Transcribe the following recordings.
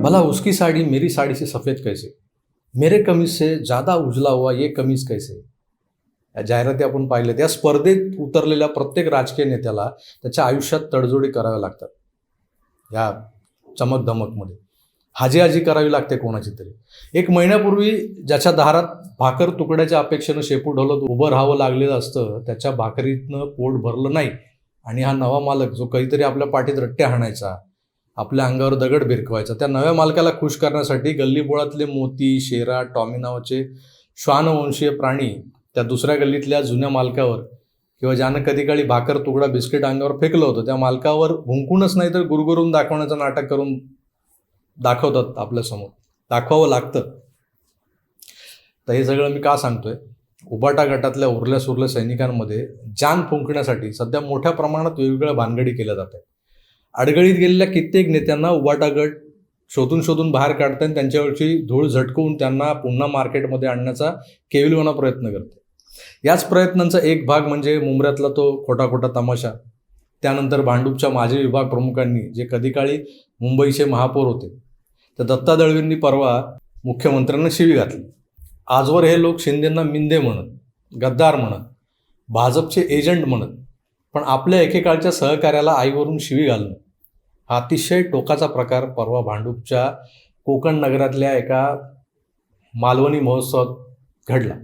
भला उसकी साड़ी मेरी साड़ी से सफ़ेद कैसे, मेरे कमीज से ज़्यादा उजला हुआ ये कमीज कैसे. या जाहिराती आपण पाहिल्या. त्या स्पर्धेत उतरलेल्या प्रत्येक राजकीय नेत्याला त्याच्या आयुष्यात तडजोडी कराव्या लागतात. या चमकधमकमध्ये हाजी करावी लागते कोणाची तरी. एक महिन्यापूर्वी ज्याच्या दारात भाकर तुकड्याच्या अपेक्षेनं शेपू ढोलत उभं राहावं लागलेलं असतं, त्याच्या भाकरीतनं पोट भरलं नाही आणि हा नवा मालक जो काहीतरी आपल्या पाठीत रट्ट्या हाणायचा, आपल्या अंगावर दगड भिरकवायचा, त्या नव्या मालकाला खुश करण्यासाठी गल्लीबोळातले मोती, शेरा, टॉमी नावाचे श्वानवंशीय प्राणी त्या दुसऱ्या गल्लीतल्या जुन्या मालकावर किंवा ज्यानं कधी काळी भाकर तुकडा बिस्किट अंगावर फेकलं होतं त्या मालकावर भुंकूनच नाही तर गुरगुरून दाखवण्याचं नाटक करून दाखवतात आपल्यासमोर. दाखवावं लागतं. तर हे सगळं मी का सांगतोय? उबाटा गटातल्या उरल्या सुरल्या सैनिकांमध्ये जान फुंकण्यासाठी सध्या मोठ्या प्रमाणात वेगवेगळ्या भानगडी केल्या जात आहेत. अडगळीत गेलेल्या कित्येक नेत्यांना उबाटा गट शोधून बाहेर काढतात आणि त्यांच्यावरची धूळ झटकवून त्यांना पुन्हा मार्केटमध्ये आणण्याचा केविलवाना प्रयत्न करते. याच प्रयत्नांचा एक भाग म्हणजे मुंबऱ्यातला तो खोटा तमाशा. त्यानंतर भांडूपच्या माजी विभाग प्रमुखांनी जे कधी काळी मुंबईचे महापौर होते तर दत्ता दळवींनी परवा मुख्यमंत्र्यांना शिवी घातली. आजवर हे लोक शिंदेंना मिंदे म्हणत, गद्दार म्हणत, भाजपचे एजंट म्हणत, पण आपल्या एकेकाळच्या सहकार्याला आईवरून शिवी घालणं हा अतिशय टोकाचा प्रकार परवा भांडूपच्या कोकण नगरातल्या एका मालवणी महोत्सवात घडला.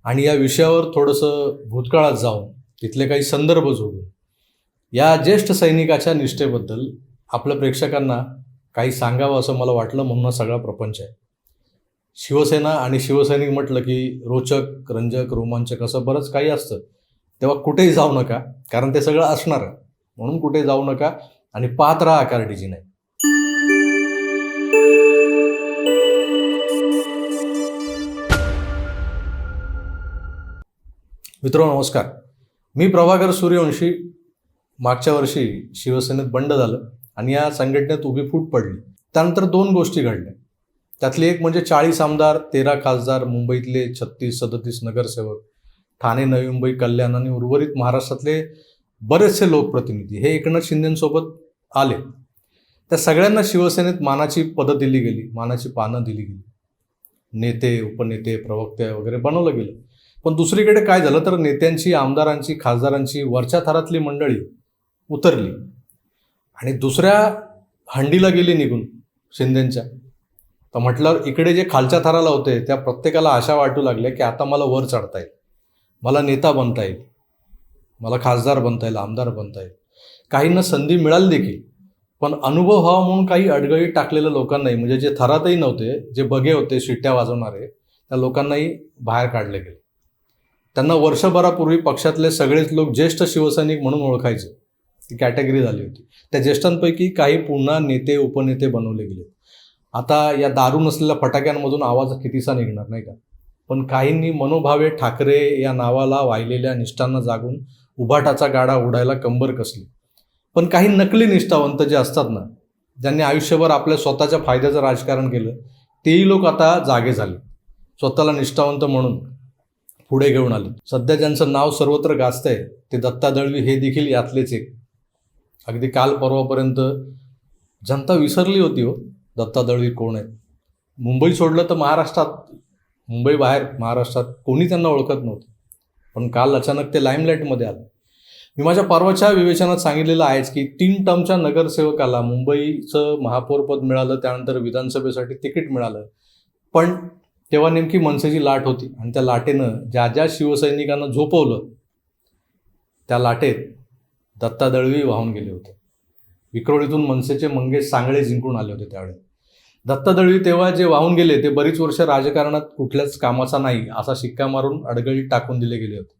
आणि या विषयावर थोडंसं भूतकाळात जाऊन तिथले काही संदर्भ जोडून या ज्येष्ठ सैनिकाच्या निष्ठेबद्दल आपल्या प्रेक्षकांना काही सांगावं असं मला वाटलं, म्हणून सगळा प्रपंच आहे. शिवसेना आणि शिवसैनिक म्हटलं की रोचक, रंजक, रोमांचक असं बरंच काही असतं. तेव्हा कुठेही जाऊ नका, कारण ते सगळं असणार आहे. म्हणून कुठे जाऊ नका आणि पाहत राहा कार्डिजी नाही. मित्रांनो नमस्कार. मी प्रभाकर सूर्यवंशी. मागच्या वर्षी शिवसेनेत बंड झालं आणि या संघटनेत उभी फूट पडली. त्यानंतर 2 गोष्टी घडल्या. त्यातली एक म्हणजे 40 आमदार, 13 खासदार, मुंबईतले 36-37 नगरसेवक, ठाणे, नवी मुंबई, कल्याण आणि उर्वरित महाराष्ट्रातले बरेचसे लोकप्रतिनिधी हे एकनाथ शिंदेंसोबत आले. त्या सगळ्यांना शिवसेनेत मानाची पदं दिली गेली, मानाची पानं दिली गेली. नेते, उपनेते, प्रवक्ते वगैरे बनवलं गेलं. पण दुसरीकडे काय झालं तर नेत्यांची, आमदारांची, खासदारांची वरच्या थरातली मंडळी उतरली आणि दुसऱ्या हंडीला गेली निघून शिंदेंच्या. तर म्हटल्यावर इकडे जे खालच्या थराला होते त्या प्रत्येकाला आशा वाटू लागल्या की आता मला वर चढता येईल, मला नेता बनता येईल, मला खासदार बनता येईल, आमदार बनता येईल. काहींना संधी मिळाली देखील, पण अनुभव व्हावा म्हणून काही अडगळी टाकलेल्या लोकांनाही, म्हणजे जे थरातही नव्हते, जे बगे होते शिट्ट्या वाजवणारे, त्या लोकांनाही बाहेर काढले गेले. त्यांना वर्षभरापूर्वी पक्षातले सगळेच लोक ज्येष्ठ शिवसैनिक म्हणून ओळखायचे, ती कॅटेगरी झाली होती. त्या ज्येष्ठांपैकी काही पुन्हा नेते, उपनेते बनवले गेले. आता या दारू नसलेल्या फटाक्यांमधून आवाज कितीसा निघणार नाही का? पण काहींनी मनोभावे ठाकरे या नावाला वाहिलेल्या निष्ठांना जागून उभाटाचा गाडा उडायला कंबर कसली. पण काही नकली निष्ठावंत जे असतात ना, ज्यांनी आयुष्यभर आपल्या स्वतःच्या फायद्याचं राजकारण केलं, तेही लोक आता जागे झाले, स्वतःला निष्ठावंत म्हणून पुढे घेऊन आले. सध्या ज्यांचं नाव सर्वत्र गाजतंय ते दत्ता दळवी हे देखील यातलेच एक. अगदी काल परवापर्यंत जनता विसरली होती हो दत्ता दळवी कोण आहेत. मुंबई सोडलं तर महाराष्ट्रात, मुंबई बाहेर महाराष्ट्रात कोणी त्यांना ओळखत नव्हतं. पण काल अचानक ते लाईमलाईटमध्ये आलं. मी माझ्या परवाच्या विवेचनात सांगितलेलं आहेच की 3 टर्मच्या नगरसेवकाला मुंबईचं महापौरपद मिळालं, त्यानंतर विधानसभेसाठी तिकीट मिळालं. पण तेव्हा नेमकी मनसेची लाट होती आणि त्या लाटेनं ज्या शिवसैनिकांना झोपवलं त्या लाटेत दत्ता दळवी वाहून गेले होते. विक्रोळीतून मनसेचे मंगेश सांगळे जिंकून आले होते. त्यावेळी दत्ता दळवी तेव्हा जे वाहून गेले ते बरीच वर्ष राजकारणात कुठल्याच कामाचा नाही असा शिक्का मारून अडगळीत टाकून दिले गेले होते.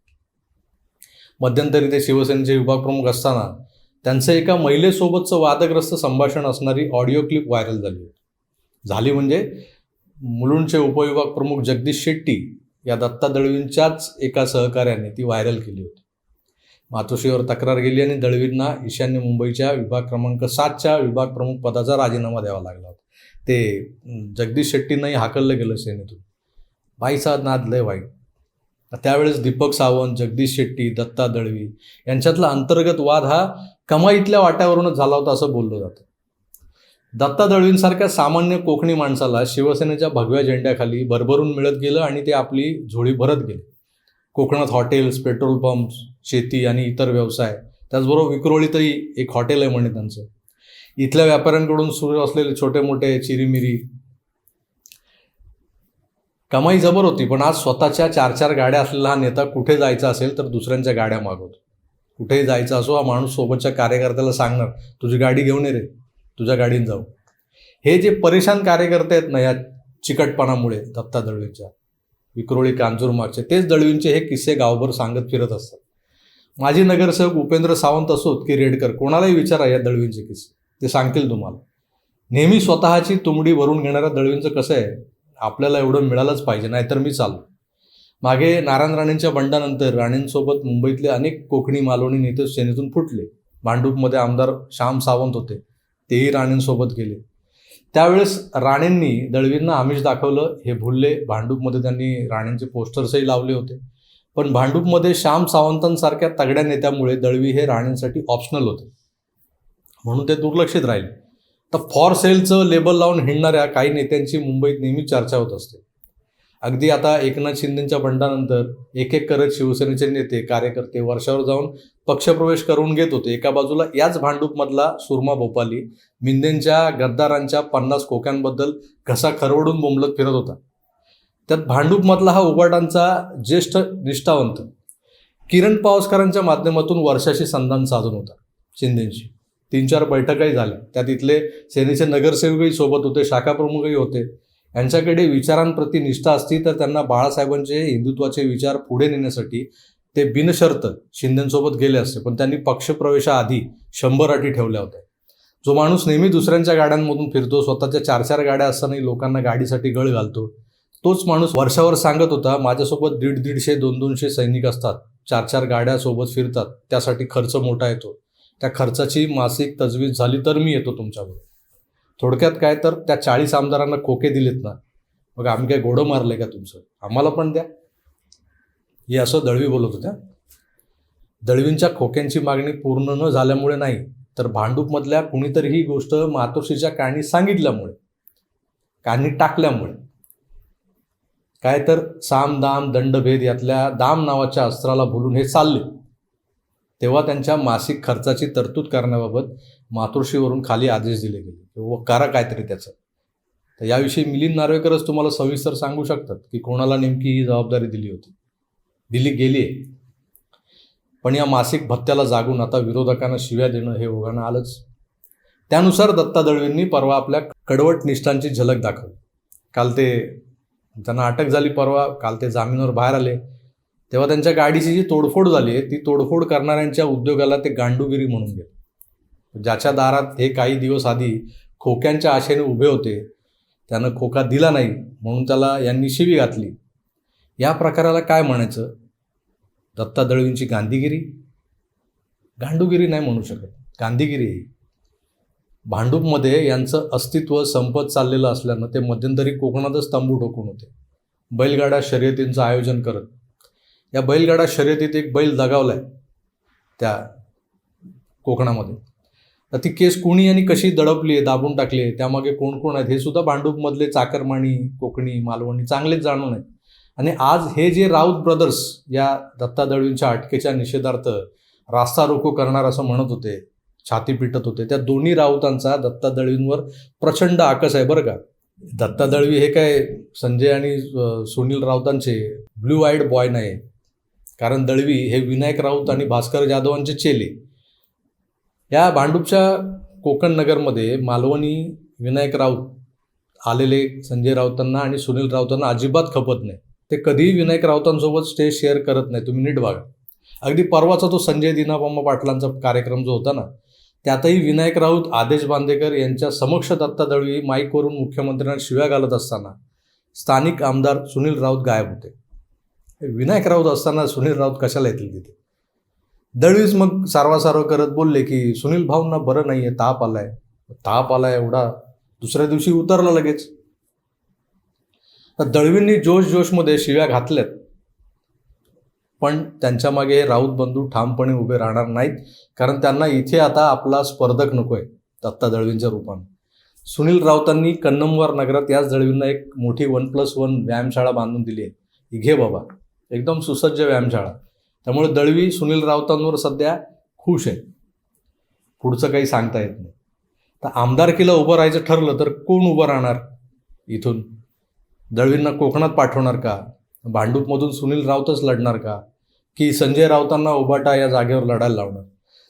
मध्यंतरी ते शिवसेनेचे विभाग प्रमुख असताना त्यांचं एका महिलेसोबतचं वादग्रस्त संभाषण असणारी ऑडिओ क्लिप व्हायरल झाली. म्हणजे मुलुंडचे उपविभाग प्रमुख जगदीश शेट्टी या दत्ता दळवींच्याच एका सहकार्याने ती व्हायरल केली होती. मातोश्रीवर तक्रार गेली आणि दळवींना ईशान्य मुंबईच्या विभाग क्रमांक 7च्या विभाग प्रमुख पदाचा राजीनामा द्यावा लागला होता. ते जगदीश शेट्टींनाही हाकललं गेलं सेनेतून. बाईचा नाद लय वाईट. त्यावेळेस दीपक सावंत, जगदीश शेट्टी, दत्ता दळवी यांच्यातला अंतर्गत वाद हा कमाईतल्या वाट्यावरूनच झाला होता असं बोललं जातं. दत्ता दळवींसारख्या सामान्य कोकणी माणसाला शिवसेनेच्या भगव्या झेंड्याखाली भरभरून मिळत गेलं आणि ते आपली झोळी भरत गेले. कोकणात हॉटेल्स, पेट्रोल पंप, शेती आणि इतर व्यवसाय, त्याचबरोबर विक्रोळीतही एक हॉटेल आहे म्हणे त्यांचं. इथल्या व्यापाऱ्यांकडून सुरू असलेले छोटे मोठे चिरीमिरी, कमाई जबर होती. पण आज स्वतःच्या 4-4 गाड्या असलेला हा नेता कुठे जायचा असेल तर दुसऱ्यांच्या गाड्या मागवतो. कुठेही जायचं असो, हा माणूस सोबतच्या कार्यकर्त्याला सांगणार, तुझी गाडी घेऊन ये रे, तुझ्या गाडीने जाऊ. हे जे परेशान कार्यकर्ते आहेत ना या चिकटपणामुळे दत्ता दळवींच्या, विक्रोळी कांजूर मागचे, तेच दळवींचे हे किस्से गावभर सांगत फिरत असतात. माजी नगरसेवक उपेंद्र सावंत असोत की रेडकर, कोणालाही विचारा या दळवींचे किस्से, ते सांगतील तुम्हाला. नेहमी स्वतःची तुंबडी भरून घेणाऱ्या दळवींचं कसं आहे, आपल्याला एवढं मिळालंच पाहिजे, नाहीतर मी चाललो. मागे नारायण राणेंच्या बंडानंतर राणेंसोबत मुंबईतले अनेक कोकणी मालवणी नेते सेनेतून फुटले. भांडूपमध्ये आमदार श्याम सावंत होते, तेही राणेंसोबत गेले. त्यावेळेस राणेंनी दळवींना आमिष दाखवलं हे भुलले. भांडूपमध्ये त्यांनी राणेंचे पोस्टर्सही लावले होते. पण भांडूपमध्ये श्याम सावंतांसारख्या तगड्या नेत्यामुळे दळवी हे राणेंसाठी ऑप्शनल होते, म्हणून ते दुर्लक्षित राहिले. तर फॉर सेलचं लेबल लावून हिंडणाऱ्या काही नेत्यांची मुंबईत नेहमी चर्चा होत असते. अगदी आता एकनाथ शिंदेंच्या बंडानंतर एक एक करत शिवसेनेचे नेते कार्यकर्ते वर्षावर जाऊन पक्षप्रवेश करून घेत होते. एका बाजूला याच भांडूपमधला सुरमा भोपाली मिंदेंच्या गद्दारांच्या 50 खोक्यांबद्दल घसा खरवडून बोंबलत फिरत होता. त्यात भांडूपमधला हा उबाटांचा ज्येष्ठ निष्ठावंत किरण पावसकरांच्या माध्यमातून वर्षाशी संधान साधून होता शिंदेंशी. 3-4 बैठकाही झाल्या. त्यात इथले सेनेचे नगरसेवकही सोबत होते, शाखाप्रमुखही होते. यांच्याकडे विचारांप्रती निष्ठा असती तर त्यांना बाळासाहेबांचे हिंदुत्वाचे विचार पुढे नेण्यासाठी ते बिनशर्त शिंदेंसोबत गेले असते. पण त्यांनी पक्षप्रवेशाआधी 100 अटी ठेवल्या होत्या. जो माणूस नेहमी दुसऱ्यांच्या गाड्यांमधून फिरतो, स्वतःच्या 4-4 गाड्या असतानाही लोकांना गाडीसाठी गळ घालतो, तोच माणूस वर्षावर सांगत होता, माझ्यासोबत 150-150, 200-200 सैनिक असतात, 4-4 गाड्या सोबत फिरतात, त्यासाठी खर्च मोठा येतो, त्या खर्चाची मासिक तजवीज झाली तर मी येतो तुमच्याबरोबर. थोडक्यात काय तर त्या 40 आमदारांना खोके दिलेत ना, मग आम्ही काय घोडं मारलंय का तुमचं, आम्हाला पण द्या, हे असं दळवी बोलत होत्या. दळवींच्या खोक्यांची मागणी पूर्ण न झाल्यामुळे नाही, तर भांडूपमधल्या कुणीतरी ही गोष्ट मातोश्रीच्या कानी सांगितल्यामुळे, कानी टाकल्यामुळे. काय तर साम दाम दंडभेद यातल्या दाम नावाच्या अस्त्राला भुलून हे चालले. तेव्हा त्यांच्या मासिक खर्चाची तरतूद करण्याबाबत मातोश्रीवरून खाली आदेश दिले गेले व करा काहीतरी त्याचं. तर याविषयी मिलिंद नार्वेकरच तुम्हाला सविस्तर सांगू शकतात की कोणाला नेमकी ही जबाबदारी दिली गेली आहे. पण या मासिक भत्त्याला जागून आता विरोधकांना शिव्या देणं हे ओघानं आलंच. त्यानुसार दत्ता दळवींनी परवा आपल्या कडवट निष्ठांची झलक दाखवली. काल त्यांना अटक झाली परवा, काल ते जामिनावर बाहेर आले. तेव्हा त्यांच्या गाडीची जी तोडफोड झाली आहे ती तोडफोड करणाऱ्यांच्या उद्योगाला ते गांडूगिरी म्हणून गेले. ज्याच्या दारात हे काही दिवस आधी खोक्यांच्या आशेने उभे होते, त्यानं खोका दिला नाही म्हणून त्याला यांनी शिवी घातली. या प्रकाराला काय म्हणायचं? दत्ता दळवींची गांधीगिरी? गांडूगिरी नाही म्हणू शकत, गांधीगिरी आहे. भांडूपमध्ये यांचं अस्तित्व संपत चाललेलं असल्यानं ते मध्यंतरी कोकणातच तंबू ठोकून होते, बैलगाडा शर्यतींचं आयोजन करत. या बैलगाडा शर्यतीत एक बैल दगावलाय त्या कोकणामध्ये. तर ती केस कोणी आणि कशी दडपली आहे, दाबून टाकली आहे, त्यामागे कोण कोण आहेत हे सुद्धा भांडूपमधले चाकरमानी, कोकणी, मालवणी चांगलेच जाणून आहेत. आणि आज हे जे राऊत ब्रदर्स या दत्ता दळवींच्या अटकेच्या निषेधार्थ रास्ता रोको करणार असं म्हणत होते, छाती पिटत होते, त्या दोन्ही राऊतांचा दत्ता दळवींवर प्रचंड आकस आहे बरं का. दत्ता दळवी हे काय संजय आणि सुनील राऊतांचे ब्लू आईड बॉय नाही, कारण दळवी हे विनायक राऊत आणि भास्कर जाधवांचे चेले. या भांडूपच्या कोकण नगरमध्ये मालवणी विनायक राऊत आलेले संजय राऊतांना आणि सुनील राऊतांना अजिबात खपत नाही. ते कधीही विनायक राऊतांसोबत स्टेज शेअर करत नाही, तुम्ही नीट बघा. अगदी परवाचा तो संजय दिनापम्मा पाटलांचा कार्यक्रम जो होता ना, त्यातही विनायक राऊत, आदेश बांदेकर यांच्या समक्ष दत्ता दळवी माईकवरून मुख्यमंत्र्यांना शिव्या घालत असताना स्थानिक आमदार सुनील राऊत गायब होते. विनायक राऊत असताना सुनील राऊत कशाला येतील तिथे? दळवीच मग सारवासारव करत बोलले की सुनील भाऊंना बरं नाही आहे, ताप आलाय एवढा, दुसऱ्या दिवशी उतरला लगेच. तर दळवींनी जोशमध्ये शिव्या घातल्यात, पण त्यांच्या मागे राऊत बंधू ठामपणे उभे राहणार नाहीत, कारण त्यांना इथे आता आपला स्पर्धक नकोय दत्ता दळवींच्या रूपाने. सुनील राऊतांनी कन्नमवार नगरात याच दळवींना एक मोठी 1+1 व्यायामशाळा बांधून दिली आहे. ही घे बाबा, एकदम सुसज्ज व्यायामशाळा. त्यामुळे दळवी सुनील राऊतांवर सध्या खुश आहे. पुढचं काही सांगता येत नाही. तर आमदारकीला उभं राहायचं ठरलं तर कोण उभं राहणार इथून? दळवींना कोकणात पाठवणार का? भांडूपमधून सुनील राऊतच लढणार का? की संजय राऊतांना उभाटा या जागेवर लढायला लावणार?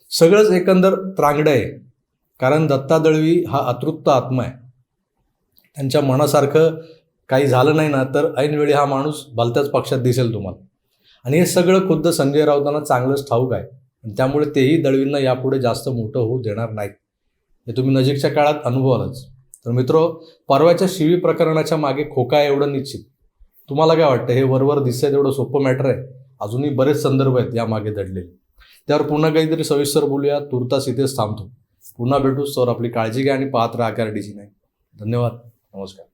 सगळंच एकंदर त्रांगडं आहे. कारण दत्ता दळवी हा अतृप्त आत्मा आहे. त्यांच्या मनासारखं काही झालं नाही ना तर ऐनवेळी हा माणूस भलत्याच पक्षात दिसेल तुम्हाला. आणि हे सगळं खुद्द संजय राऊतांना चांगलंच ठाऊक आहे. त्यामुळे तेही दळवींना यापुढे जास्त मोठं होऊ देणार नाहीत. हे तुम्ही नजीकच्या काळात अनुभवालच. तर मित्रो, परवाच्या शिवी प्रकरणाच्या मागे खोका आहे एवढं निश्चित. तुम्हाला काय वाटतं? हे वरवर दिसतंय तेवढं सोपं मॅटर आहे? अजूनही बरेच संदर्भ आहेत यामागे दडलेले. त्यावर पुन्हा काहीतरी सविस्तर बोलूया. तुर्तास इथेच थांबतो. पुन्हा भेटूच. तर आपली काळजी घ्या आणि पाहत राहा KRDC9. धन्यवाद. नमस्कार.